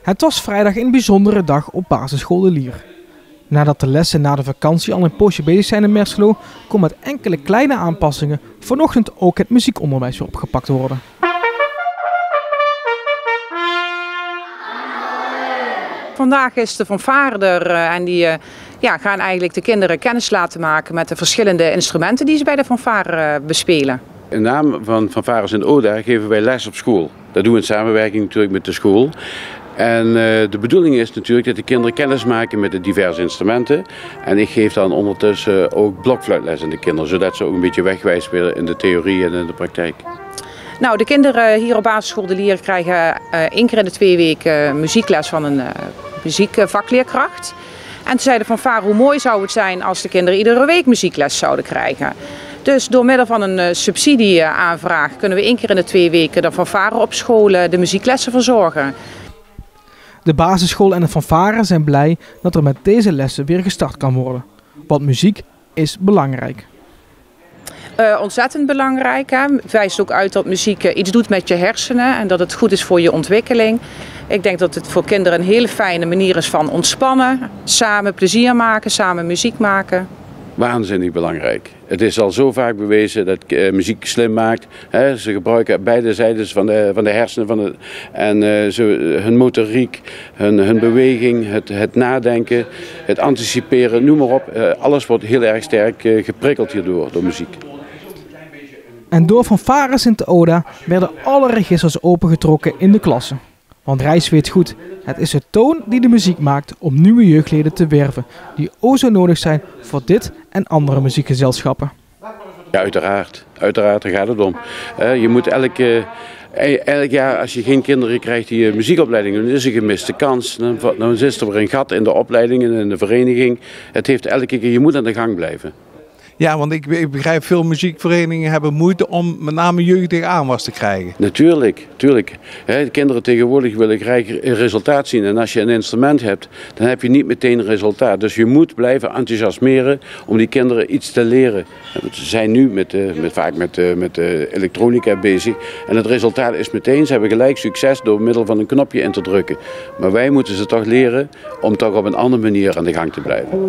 Het was vrijdag een bijzondere dag op basisschool De Lier. Nadat de lessen na de vakantie al een poosje bezig zijn in Merselo, kon met enkele kleine aanpassingen vanochtend ook het muziekonderwijs weer opgepakt worden. Vandaag is de fanfare er en die gaan eigenlijk de kinderen kennis laten maken met de verschillende instrumenten die ze bij de fanfare bespelen. In naam van Fanfares in Oda geven wij les op school. Dat doen we in samenwerking natuurlijk met de school. En de bedoeling is natuurlijk dat de kinderen kennis maken met de diverse instrumenten. En ik geef dan ondertussen ook blokfluitles aan de kinderen, zodat ze ook een beetje wegwijs worden in de theorie en in de praktijk. Nou, de kinderen hier op basisschool De Lier krijgen 1 keer in de 2 weken muziekles van een muziekvakleerkracht. En toen zei de fanfare, hoe mooi zou het zijn als de kinderen iedere week muziekles zouden krijgen. Dus door middel van een subsidieaanvraag kunnen we 1 keer in de 2 weken de fanfare op scholen de muzieklessen verzorgen. De basisschool en de fanfare zijn blij dat er met deze lessen weer gestart kan worden. Want muziek is belangrijk. Ontzettend belangrijk. Hè? Het wijst ook uit dat muziek iets doet met je hersenen en dat het goed is voor je ontwikkeling. Ik denk dat het voor kinderen een hele fijne manier is van ontspannen, samen plezier maken, samen muziek maken. Waanzinnig belangrijk. Het is al zo vaak bewezen dat muziek slim maakt. Ze gebruiken beide zijdes van de hersenen hun motoriek, hun beweging, het nadenken, het anticiperen, noem maar op. Alles wordt heel erg sterk geprikkeld hierdoor door muziek. En door fanfares in te Oda werden alle registers opengetrokken in de klassen. Want Rijs weet goed, het is de toon die de muziek maakt om nieuwe jeugdleden te werven, die o zo nodig zijn voor dit en andere muziekgezelschappen. Ja, uiteraard, daar gaat het om. Je moet elk jaar, als je geen kinderen krijgt die muziekopleiding doen, is een gemiste kans. Dan is er weer een gat in de opleiding en in de vereniging. Het heeft elke keer, je moet aan de gang blijven. Ja, want ik begrijp veel muziekverenigingen hebben moeite om met name jeugdige aanwas te krijgen. Natuurlijk. De kinderen tegenwoordig willen graag resultaat zien. En als je een instrument hebt, dan heb je niet meteen resultaat. Dus je moet blijven enthousiasmeren om die kinderen iets te leren. Ze zijn nu vaak met elektronica bezig. En het resultaat is meteen, ze hebben gelijk succes door middel van een knopje in te drukken. Maar wij moeten ze toch leren om toch op een andere manier aan de gang te blijven.